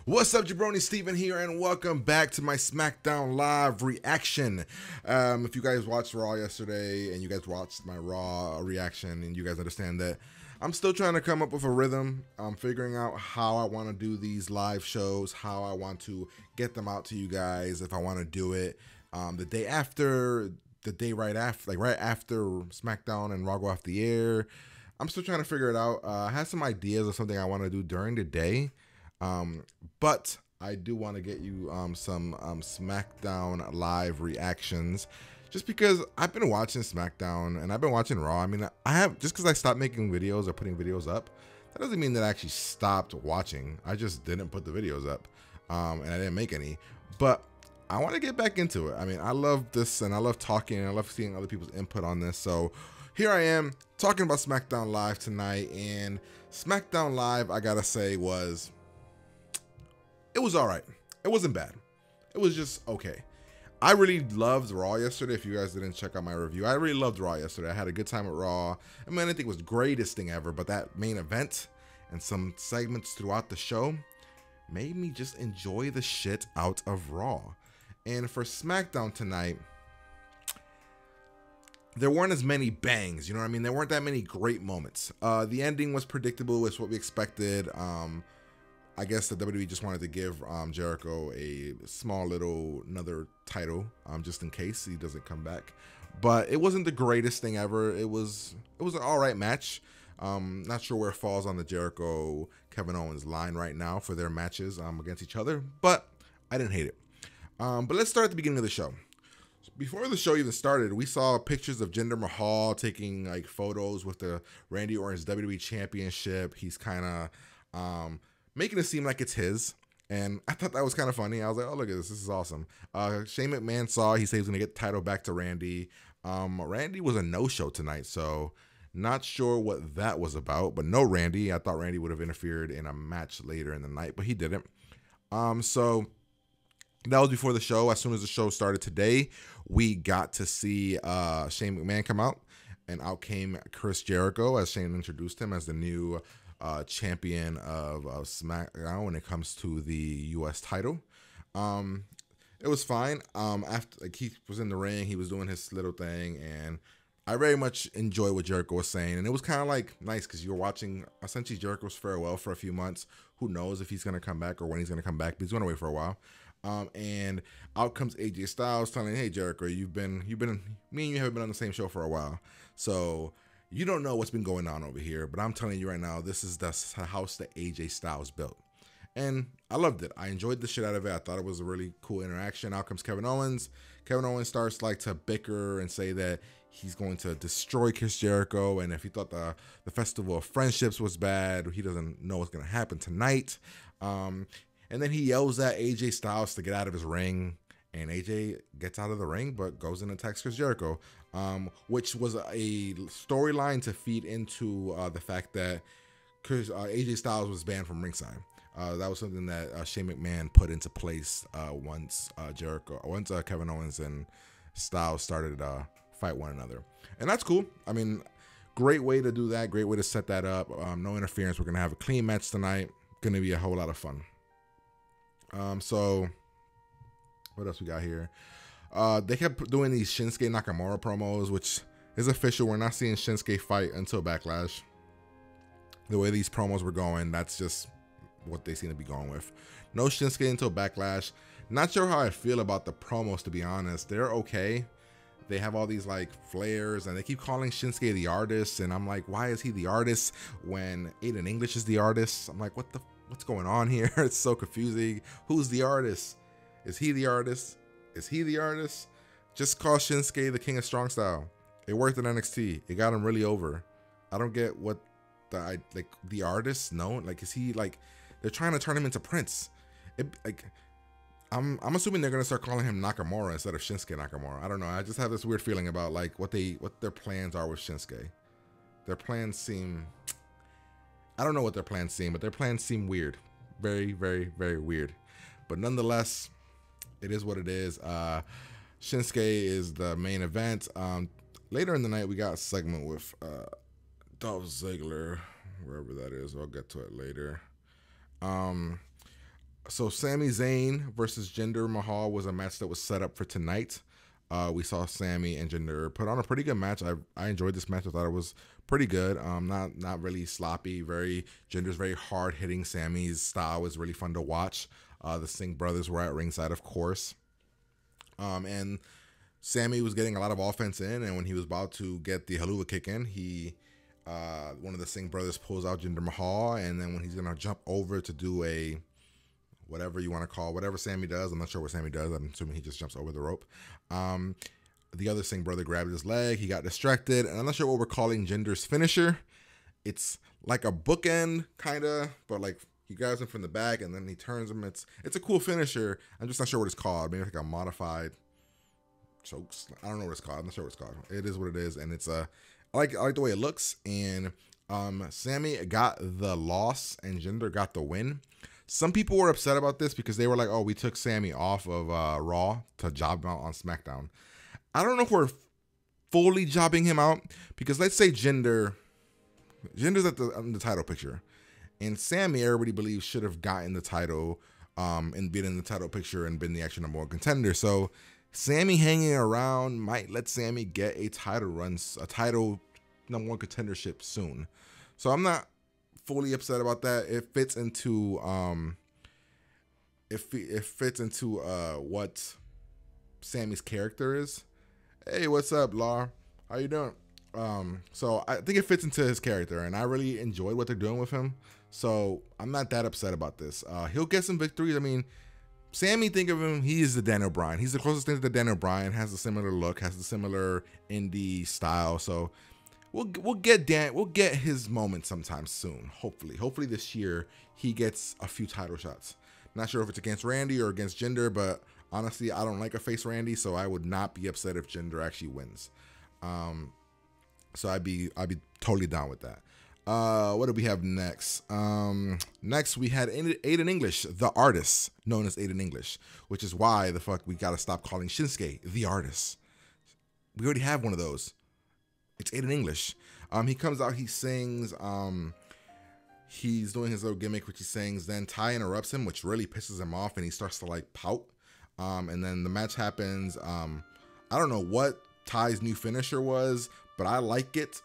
What's up, Jabroni? Steven here, and welcome back to my SmackDown Live reaction. If you guys watched Raw yesterday, and you guys watched my Raw reaction, and you guys understand that I'm still trying to come up with a rhythm. I'm figuring out how I want to do these live shows, how I want to get them out to you guys, if I want to do it the day after, the day right after, like right after SmackDown and Raw go off the air. I'm still trying to figure it out. I have some ideas of something I want to do during the day. But I do want to get you some SmackDown live reactions, just because I've been watching SmackDown and I've been watching Raw. I mean, I have, just because I stopped making videos or putting videos up, that doesn't mean that I actually stopped watching. I just didn't put the videos up, and I didn't make any. But I want to get back into it. I mean, I love this, and I love talking, and I love seeing other people's input on this. So here I am talking about SmackDown Live tonight, and SmackDown Live, I gotta say, it was all right. It wasn't bad. It was just okay. I really loved Raw yesterday. If you guys didn't check out my review, I really loved Raw yesterday. I had a good time at Raw. I mean, I didn't think it was the greatest thing ever, but that main event and some segments throughout the show made me just enjoy the shit out of Raw. And for SmackDown tonight, there weren't as many bangs, you know what I mean? There weren't that many great moments. The ending was predictable. It's what we expected. I guess the WWE just wanted to give Jericho a small little another title, just in case he doesn't come back. But it wasn't the greatest thing ever. It was an all right match. Not sure where it falls on the Jericho Kevin Owens line right now for their matches against each other, but I didn't hate it. But let's start at the beginning of the show. Before the show even started, we saw pictures of Jinder Mahal taking like photos with the Randy Orton's WWE Championship. He's kind of making it seem like it's his, and I thought that was kind of funny. I was like, oh, look at this. This is awesome. Shane McMahon saw, he said he was going to get the title back to Randy. Randy was a no-show tonight, so not sure what that was about, but no Randy. I thought Randy would have interfered in a match later in the night, but he didn't. So that was before the show. As soon as the show started today, we got to see Shane McMahon come out, and out came Chris Jericho as Shane introduced him as the new champion of SmackDown when it comes to the U.S. title. It was fine. After, like, he was in the ring, he was doing his little thing, and I very much enjoyed what Jericho was saying. And it was kind of like nice because you were watching essentially Jericho's farewell for a few months. Who knows if he's gonna come back or when he's gonna come back? But he's going away for a while. And out comes AJ Styles telling, "Hey Jericho, me and you haven't been on the same show for a while, so you don't know what's been going on over here, but I'm telling you right now, this is the house that AJ Styles built." And I loved it. I enjoyed the shit out of it. I thought it was a really cool interaction. Out comes Kevin Owens. Kevin Owens starts like to bicker and say that he's going to destroy Chris Jericho, and if he thought the Festival of Friendships was bad, he doesn't know what's going to happen tonight. And then he yells at AJ Styles to get out of his ring, and AJ gets out of the ring, but goes and attacks Chris Jericho, which was a storyline to feed into the fact that AJ Styles was banned from ringside. That was something that Shane McMahon put into place once Kevin Owens and Styles started to fight one another, and that's cool. I mean, great way to do that. Great way to set that up. No interference. We're gonna have a clean match tonight. Gonna be a whole lot of fun. So what else we got here? They kept doing these Shinsuke Nakamura promos, which is official. We're not seeing Shinsuke fight until Backlash. The way these promos were going, that's just what they seem to be going with. No Shinsuke until Backlash. Not sure how I feel about the promos, to be honest. They're okay. They have all these like flares, and they keep calling Shinsuke the artist, and I'm like, why is he the artist when Aiden English is the artist? I'm like, what's going on here? It's so confusing. Who's the artist? Is he the artist? Is he the artist? Just call Shinsuke the King of Strong Style. It worked in NXT. It got him really over. I don't get what the artist. No, like, is he like, they're trying to turn him into Prince? I'm assuming they're gonna start calling him Nakamura instead of Shinsuke Nakamura. I don't know. I just have this weird feeling about like what their plans are with Shinsuke. Their plans seem, I don't know what their plans seem, but their plans seem weird. Very, very, very weird. But nonetheless, it is what it is. Shinsuke is the main event. Later in the night, we got a segment with Dolph Ziggler, wherever that is. I'll get to it later. So Sami Zayn versus Jinder Mahal was a match that was set up for tonight. We saw Sami and Jinder put on a pretty good match. I enjoyed this match. I thought it was pretty good. Not really sloppy. Jinder's very hard hitting. Sami's style was really fun to watch. The Singh brothers were at ringside, of course. And Sami was getting a lot of offense in, and when he was about to get the haluva kick in, one of the Singh brothers pulls out Jinder Mahal, and then when he's gonna jump over to do a whatever you want to call whatever Sami does, I'm not sure what Sami does. I'm assuming he just jumps over the rope. The other Singh brother grabbed his leg. He got distracted, and I'm not sure what we're calling Jinder's finisher. It's like a bookend kind of, but like he grabs him from the back and then he turns him. It's a cool finisher. I'm just not sure what it's called. Maybe like a modified chokes. I don't know what it's called. I'm not sure what it's called. It is what it is, and it's I like the way it looks. And Sami got the loss and Jinder got the win. Some people were upset about this because they were like, "Oh, we took Sami off of Raw to job him out on SmackDown." I don't know if we're fully jobbing him out, because let's say Jinder's at the title picture, and Sami, everybody believes, should have gotten the title and been in the title picture and been the actual number one contender. So Sami hanging around might let Sami get a title number one contendership soon. So I'm not fully upset about that. It fits into what Sami's character is. Hey, what's up, Lar? How you doing? So I think it fits into his character, and I really enjoyed what they're doing with him. So I'm not that upset about this. He'll get some victories. I mean, Sami, think of him, he is the Daniel Bryan. He's the closest thing to the Daniel Bryan, has a similar look, has the similar indie style. So we'll get his moment sometime soon. Hopefully this year he gets a few title shots. Not sure if it's against Randy or against Jinder, but honestly, I don't like a face Randy, so I would not be upset if Jinder actually wins. So I'd be totally down with that. What do we have next? Next we had Aiden English, the artist, known as Aiden English, which is why the fuck we gotta stop calling Shinsuke the artist. We already have one of those. It's Aiden English. He comes out, he sings. He's doing his little gimmick, which he sings. Then Ty interrupts him, which really pisses him off, and he starts to like pout. And then the match happens. I don't know what Ty's new finisher was, but I like it.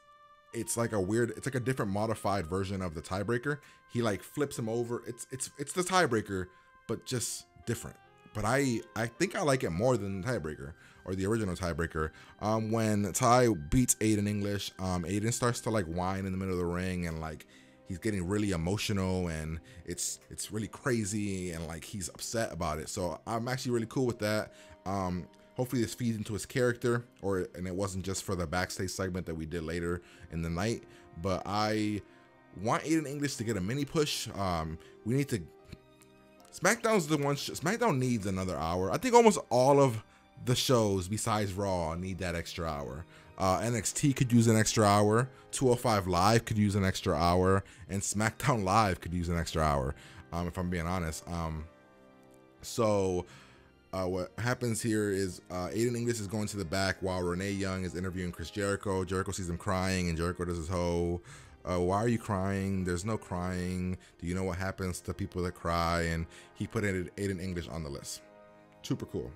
It's like a different modified version of the tiebreaker. He like flips him over. It's the tiebreaker, but just different. But I think I like it more than the tiebreaker, or the original tiebreaker. When Ty beats Aiden English, Aiden starts to like whine in the middle of the ring, and like he's getting really emotional, and it's really crazy, and like he's upset about it. So I'm actually really cool with that. Hopefully this feeds into his character, and it wasn't just for the backstage segment that we did later in the night. But I want Aiden English to get a mini push. We need to. SmackDown's the one. SmackDown needs another hour. I think almost all of the shows besides Raw need that extra hour. NXT could use an extra hour. 205 Live could use an extra hour, and SmackDown Live could use an extra hour. If I'm being honest. What happens here is Aiden English is going to the back while Renee Young is interviewing Chris Jericho. Jericho sees him crying, and Jericho does his whole, why are you crying? There's no crying. Do you know what happens to people that cry? And he put Aiden English on the list. Super cool.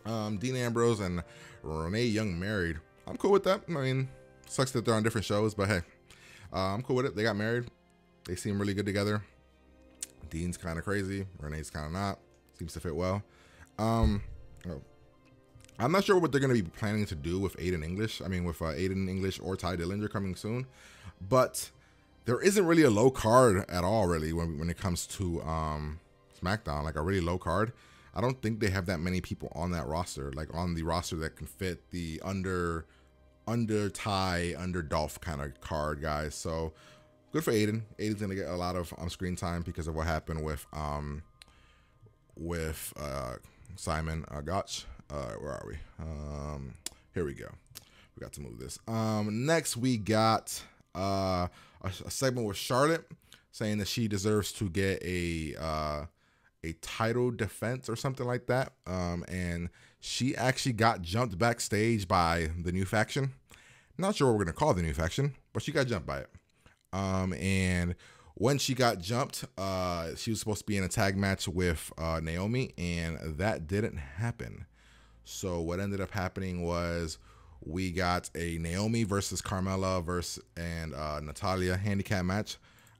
Dean Ambrose and Renee Young married. I'm cool with that. I mean, sucks that they're on different shows, but hey, I'm cool with it. They got married. They seem really good together. Dean's kind of crazy. Renee's kind of not. Seems to fit well. I'm not sure what they're going to be planning to do with Aiden English. I mean, with Aiden English or Ty Dillinger coming soon. But there isn't really a low card at all, really, when it comes to SmackDown. Like a really low card. I don't think they have that many people on that roster, like on the roster that can fit the under Ty, under Dolph kind of card guys. So good for Aiden. Aiden's going to get a lot of on-screen time because of what happened with Simon Gotch. Where are we? Here we go. We got to move this. Next we got a segment with Charlotte saying that she deserves to get a title defense or something like that. And she actually got jumped backstage by the new faction. Not sure what we're gonna call the new faction, but she got jumped by it. And when she got jumped, she was supposed to be in a tag match with Naomi, and that didn't happen. So what ended up happening was we got a Naomi versus Carmella and Natalya handicap match.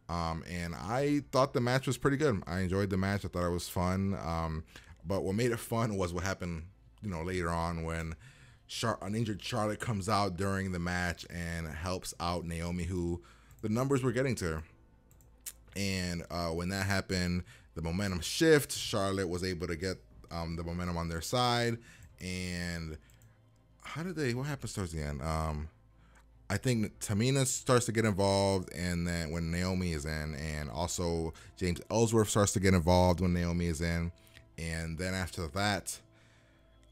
And I thought the match was pretty good. I enjoyed the match. I thought it was fun. But what made it fun was what happened, later on when an injured Charlotte comes out during the match and helps out Naomi, who the numbers were getting to her. And when that happened, the momentum shift. Charlotte was able to get the momentum on their side. And what happens towards the end? I think Tamina starts to get involved, and then when Naomi is in, and also James Ellsworth starts to get involved when Naomi is in. And then after that,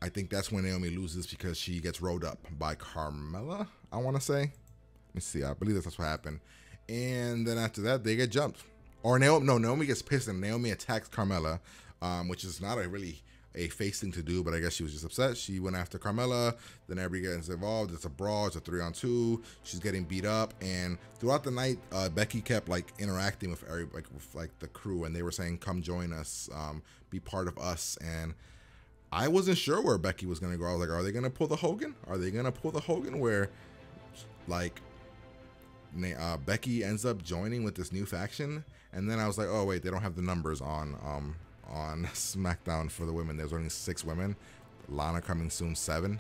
I think that's when Naomi loses because she gets rolled up by Carmella, I want to say. Let me see. I believe that's what happened. And then after that, they get jumped. Or Naomi gets pissed and Naomi attacks Carmella, which is not a face thing to do, but I guess she was just upset. She went after Carmella. Then everybody gets involved. It's a brawl. It's a 3-on-2. She's getting beat up. And throughout the night, Becky kept interacting with everybody, with the crew, and they were saying, "Come join us, be part of us." And I wasn't sure where Becky was gonna go. I was like, "Are they gonna pull the Hogan? Are they gonna pull the Hogan where, Becky ends up joining with this new faction?" And then I was like, "Oh wait, they don't have the numbers on SmackDown for the women. There's only 6 women. Lana coming soon, 7.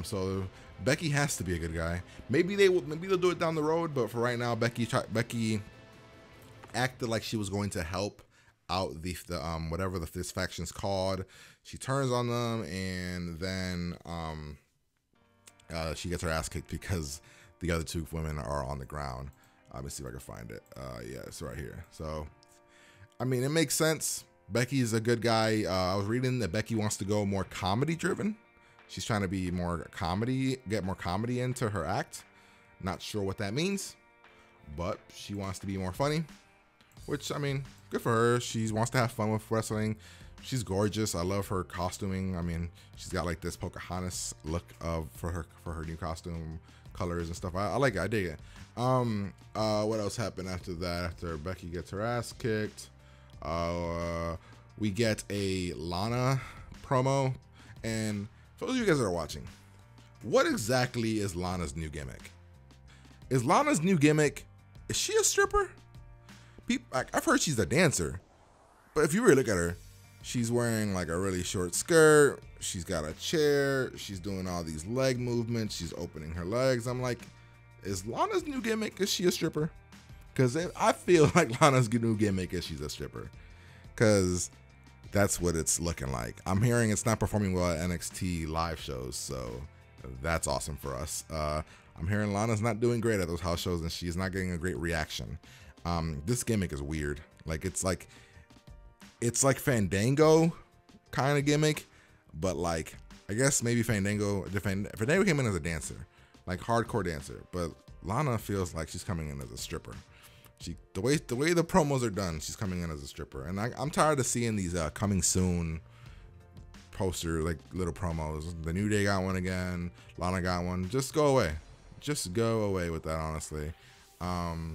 So Becky has to be a good guy. Maybe they'll do it down the road, but for right now, Becky acted like she was going to help out the whatever this faction's called. She turns on them, and then she gets her ass kicked because the other 2 women are on the ground. Let me see if I can find it. Yeah, it's right here. So, I mean, it makes sense. Becky's a good guy. I was reading that Becky wants to go more comedy driven. She's trying to be more comedy, get more comedy into her act. Not sure what that means, but she wants to be more funny, which, I mean, good for her. She wants to have fun with wrestling. She's gorgeous. I love her costuming. I mean, she's got this Pocahontas look for her new costume colors and stuff. I like it. I dig it. What else happened after that? After Becky gets her ass kicked, we get a Lana promo. And for those of you guys that are watching, what exactly is Lana's new gimmick? Is Lana's new gimmick, is she a stripper? I've heard she's a dancer, but if you really look at her, she's wearing a really short skirt. She's got a chair. She's doing all these leg movements. She's opening her legs. I'm like, is Lana's new gimmick, is she a stripper? Because I feel like Lana's new gimmick is she's a stripper. Because that's what it's looking like. I'm hearing it's not performing well at NXT live shows, so that's awesome for us. I'm hearing Lana's not doing great at those house shows, and she's not getting a great reaction. This gimmick is weird. It's like Fandango kind of gimmick, but I guess maybe Fandango came in as a dancer, hardcore dancer, but Lana feels like she's coming in as a stripper. The way the promos are done, she's coming in as a stripper, and I'm tired of seeing these coming soon poster little promos. The New Day got one again. Lana got one. Just go away. Just go away with that, honestly. Right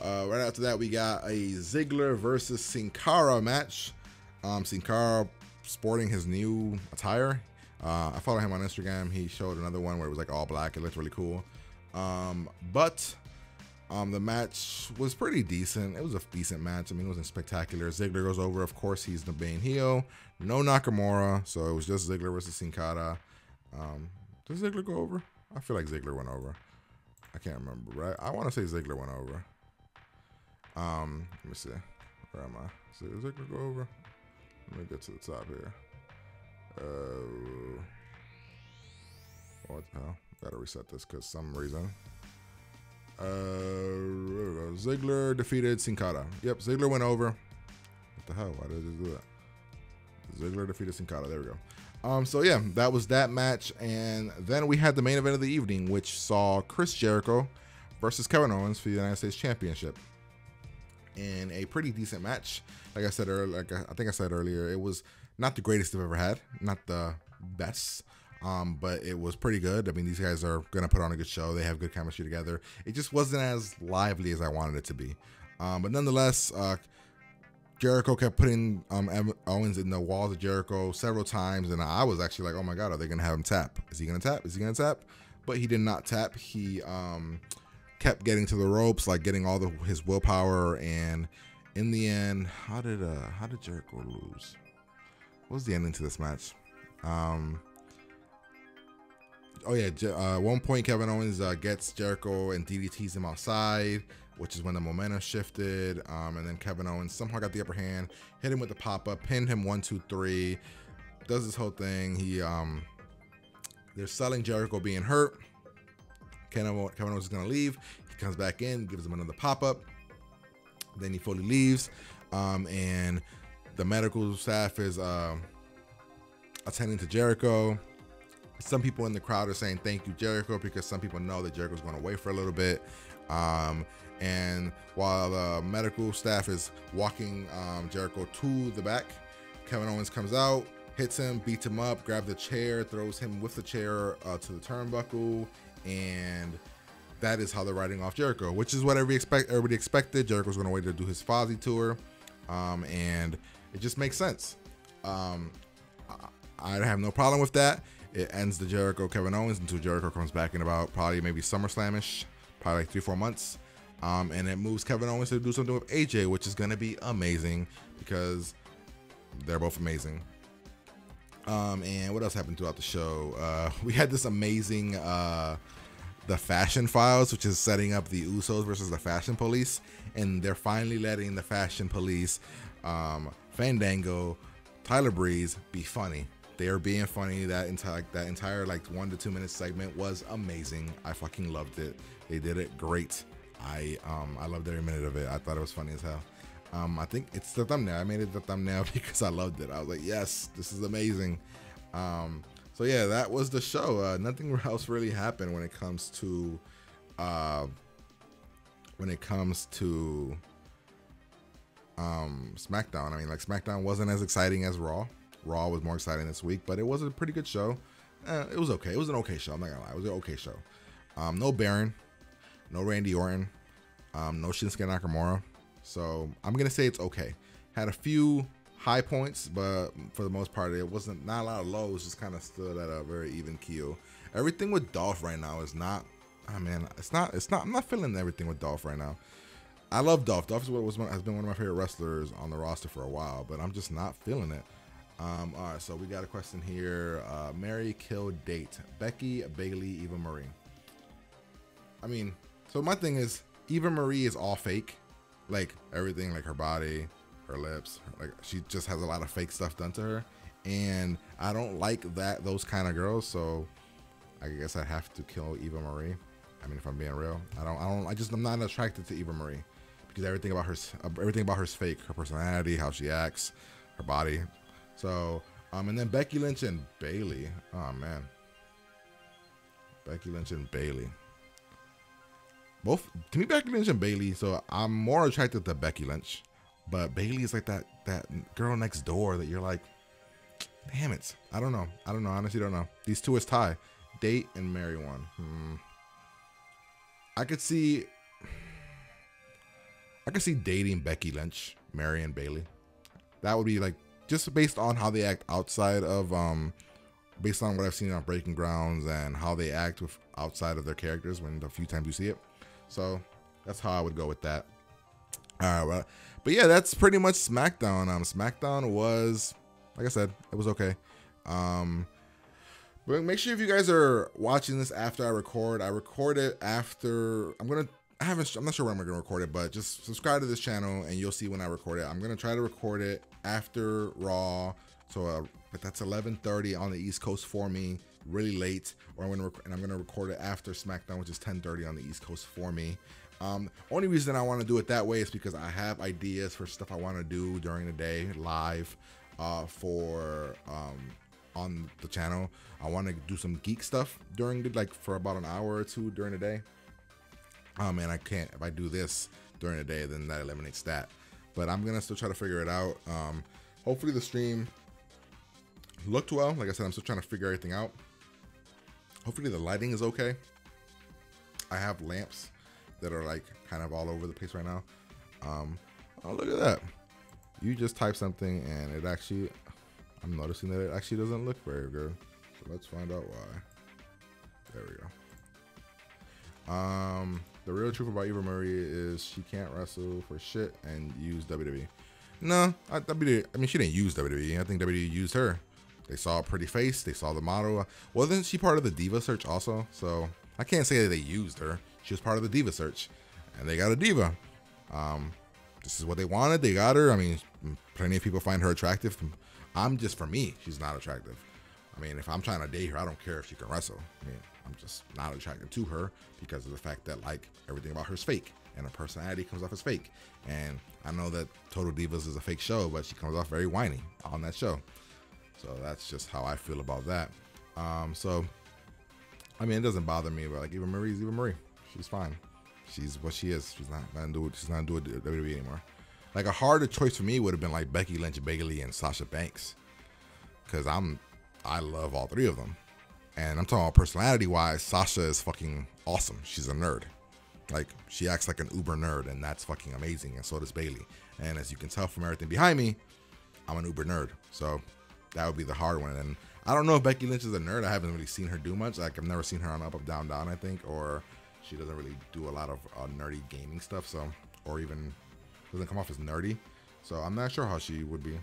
after that, we got a Ziggler versus Sin Cara match. Sin Cara sporting his new attire. I follow him on Instagram. He showed another one where it was all black. It looked really cool. But the match was pretty decent. It was a decent match. I mean, it wasn't spectacular. Ziggler goes over. Of course, he's the main heel. No Nakamura, so it was just Ziggler versus Sin Cara. Did Ziggler go over? I feel like Ziggler went over. I can't remember, right? I want to say Ziggler went over. Let me see. Where am I? Did Ziggler go over? Let me get to the top here. What the hell? Gotta reset this because some reason. Ziggler defeated Sin Cara. Yep, Ziggler went over. What the hell? Why did I just do that? Ziggler defeated Sin Cara. There we go. So yeah, that was that match, and then we had the main event of the evening, which saw Chris Jericho versus Kevin Owens for the United States Championship. In a pretty decent match. Like I said earlier, I think I said earlier, it was not the greatest I've ever had, not the best. but it was pretty good. I mean, these guys are going to put on a good show. They have good chemistry together. It just wasn't as lively as I wanted it to be. But nonetheless, Jericho kept putting Owens in the walls of Jericho several times, and I was actually like, oh my God, are they going to have him tap? Is he going to tap? Is he going to tap? But he did not tap. He kept getting to the ropes, like getting all his willpower, and in the end, how did Jericho lose? What was the ending to this match? Oh yeah, at one point Kevin Owens gets Jericho and DDTs him outside, which is when the momentum shifted. And then Kevin Owens somehow got the upper hand, hit him with the pop-up, pinned him 1, 2, 3, does this whole thing. They're selling Jericho being hurt. Kevin Owens is gonna leave. He comes back in, gives him another pop-up. Then he fully leaves, and the medical staff is attending to Jericho. Some people in the crowd are saying thank you, Jericho, because some people know that Jericho's going away for a little bit. And while the medical staff is walking Jericho to the back, Kevin Owens comes out, hits him, beats him up, grabs the chair, throws him with the chair to the turnbuckle, and that is how they're writing off Jericho, which is what everybody expected. Jericho's going to wait to do his Fozzy tour, and it just makes sense. I have no problem with that. It ends the Jericho Kevin Owens until Jericho comes back in about probably maybe SummerSlam-ish, probably like 3-4 months. And it moves Kevin Owens to do something with AJ, which is going to be amazing because they're both amazing. And what else happened throughout the show? We had this amazing the Fashion Files, which is setting up the Usos versus the Fashion Police. And they're finally letting the Fashion Police, Fandango, Tyler Breeze be funny. They are being funny. That entire like 1 to 2 minute segment was amazing. I fucking loved it. They did it great. I loved every minute of it. I thought it was funny as hell. I think it's the thumbnail. I made it the thumbnail because I loved it. I was like, yes, this is amazing. So yeah, that was the show. Nothing else really happened when it comes to SmackDown. I mean, like, SmackDown wasn't as exciting as Raw. Raw was more exciting this week, but it was a pretty good show. It was okay. It was an okay show. I'm not gonna lie. It was an okay show. No Baron, no Randy Orton, no Shinsuke Nakamura. So I'm gonna say it's okay. Had a few high points, but for the most part, it wasn't not a lot of lows. Just kind of stood at a very even keel. Everything with Dolph right now is not. Oh man, it's not. I'm not feeling everything with Dolph right now. I love Dolph. Dolph has been one of my favorite wrestlers on the roster for a while, but I'm just not feeling it. All right, so we got a question here. Marry, kill, date. Becky, Bayley, Eva Marie. I mean, so my thing is, Eva Marie is all fake. Like, everything, like her body, her lips. Like, she just has a lot of fake stuff done to her. And I don't like those kind of girls, so I guess I have to kill Eva Marie. I mean, if I'm being real. I'm not attracted to Eva Marie. Because everything about her is fake. Her personality, how she acts, her body. So, and then Becky Lynch and Bayley. Oh, man. Becky Lynch and Bayley. Both, to me, Becky Lynch and Bayley, so I'm more attracted to Becky Lynch. But Bayley is like that girl next door that you're like, damn it. I don't know. Honestly, don't know. These two is tie. Date and marry one. I could see dating Becky Lynch, marrying Bayley. That would be like, just based on how they act outside of, based on what I've seen on Breaking Grounds and how they act with outside of their characters when the few times you see it. So that's how I would go with that. All right, well, but yeah, that's pretty much SmackDown. SmackDown was, like I said, it was okay. But make sure if you guys are watching this after I record it after. I'm not sure when I'm gonna record it, but just subscribe to this channel and you'll see when I record it. I'm gonna try to record it after Raw, so but that's 11:30 on the East Coast for me, really late. Or I'm gonna record it after SmackDown, which is 10:30 on the East Coast for me. Only reason I want to do it that way is because I have ideas for stuff I want to do during the day live for on the channel. I want to do some geek stuff for about an hour or two during the day. And I can't, if I do this during the day, then that eliminates that. But I'm gonna still try to figure it out. Hopefully the stream looked well. Like I said, I'm still trying to figure everything out. Hopefully the lighting is okay. I have lamps that are like kind of all over the place right now. Oh, look at that. You just type something and it actually, I'm noticing that it actually doesn't look very good. So let's find out why. There we go. The real truth about Eva Marie is she can't wrestle for shit and use WWE. No, I mean, she didn't use WWE. I think WWE used her. They saw a pretty face. They saw the model. Wasn't she part of the Diva search also? So I can't say that they used her. She was part of the Diva search, and they got a Diva. This is what they wanted. They got her. I mean, plenty of people find her attractive. For me, she's not attractive. I mean, if I'm trying to date her, I don't care if she can wrestle. I mean, I'm just not attracted to her because of the fact that, like, everything about her is fake and her personality comes off as fake. And I know that Total Divas is a fake show, but she comes off very whiny on that show. So that's just how I feel about that. So, I mean, it doesn't bother me, but like Eva Marie's Eva Marie. She's fine. She's what she is. She's not doing WWE anymore. Like a harder choice for me would have been like Becky Lynch, Bayley, and Sasha Banks, because I love all three of them. And I'm talking about personality wise, Sasha is fucking awesome. She's a nerd. Like, she acts like an uber nerd, and that's fucking amazing. And so does Bayley. And as you can tell from everything behind me, I'm an uber nerd. So that would be the hard one. And I don't know if Becky Lynch is a nerd. I haven't really seen her do much. Like, I've never seen her on Up, Up, Down, Down, I think. Or she doesn't really do a lot of nerdy gaming stuff. So, or even doesn't come off as nerdy. So I'm not sure how she would be.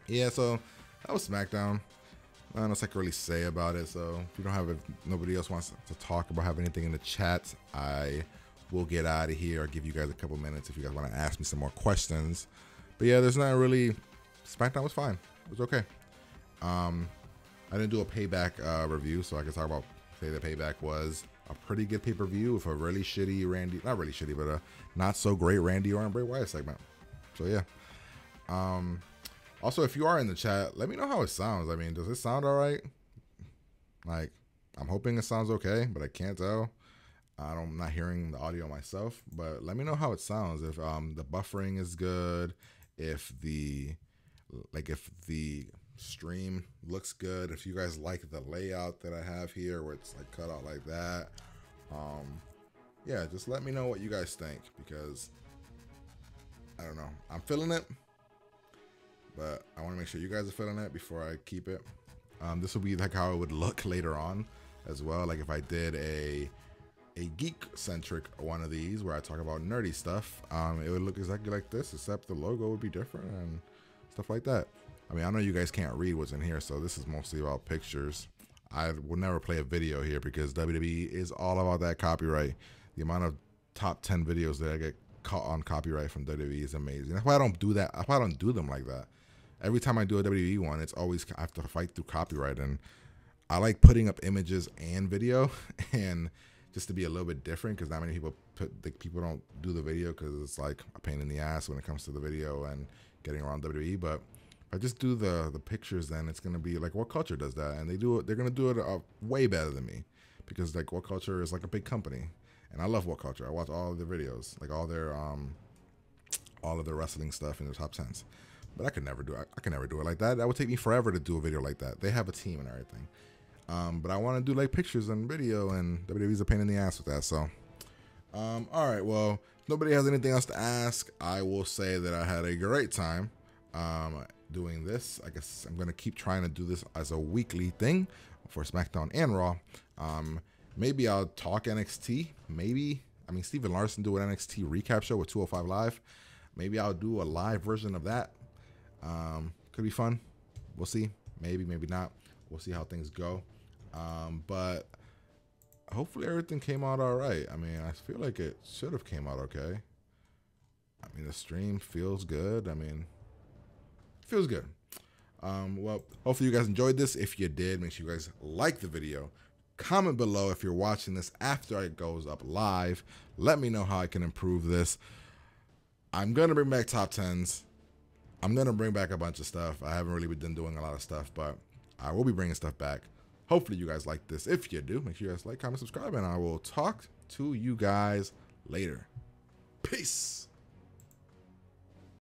Yeah, so that was SmackDown. Not else I can really say about it. So if nobody else wants to talk about, have anything in the chat, I will get out of here. I'll give you guys a couple minutes if you guys want to ask me some more questions. But yeah, there's not really. SmackDown was fine. It was okay. I didn't do a Payback review, so I can talk about. Say the Payback was a pretty good pay-per-view with a really shitty not really shitty, but a not so great Randy Orton Bray Wyatt segment. So yeah. Also, if you are in the chat, let me know how it sounds. I mean, does it sound all right? Like, I'm hoping it sounds okay, but I can't tell. I'm not hearing the audio myself, but let me know how it sounds. If the buffering is good, if the stream looks good, if you guys like the layout that I have here where it's like cut out like that. Yeah, just let me know what you guys think, because I don't know. I'm feeling it. But I want to make sure you guys are feeling it before I keep it. This will be like how it would look later on as well. Like if I did a geek-centric one of these where I talk about nerdy stuff, it would look exactly like this, except the logo would be different and stuff like that. I mean, I know you guys can't read what's in here, so this is mostly about pictures. I will never play a video here because WWE is all about that copyright. The amount of top 10 videos that I get caught on copyright from WWE is amazing. That's why I don't do that. That's why I don't do them like that. Every time I do a WWE one, it's always I have to fight through copyright, and I like putting up images and video, and just to be a little bit different, because not many people people don't do the video because it's like a pain in the ass when it comes to the video and getting around WWE. But if I just do the pictures, then it's gonna be like What Culture does that, and they're gonna do it way better than me, because like What Culture is like a big company, and I love What Culture. I watch all of their videos, like all of their wrestling stuff in their top 10s. But I could never do it. I could never do it like that. That would take me forever to do a video like that. They have a team and everything. But I want to do like pictures and video, and WWE's a pain in the ass with that. So, all right. Well, if nobody has anything else to ask, I will say that I had a great time doing this. I guess I'm gonna keep trying to do this as a weekly thing for SmackDown and Raw. Maybe I'll talk NXT. Maybe. I mean, Steven Larson do an NXT recap show with 205 Live. Maybe I'll do a live version of that. Could be fun. We'll see. Maybe not. We'll see how things go. But hopefully everything came out all right. I mean, I feel like it should have came out okay. I mean, the stream feels good. I mean, it feels good. Well, hopefully you guys enjoyed this. If you did, make sure you guys like the video. Comment below if you're watching this after it goes up live. Let me know how I can improve this. I'm going to bring back top 10s. I'm going to bring back a bunch of stuff. I haven't really been doing a lot of stuff, but I will be bringing stuff back. Hopefully you guys like this. If you do, make sure you guys like, comment, subscribe, and I will talk to you guys later. Peace.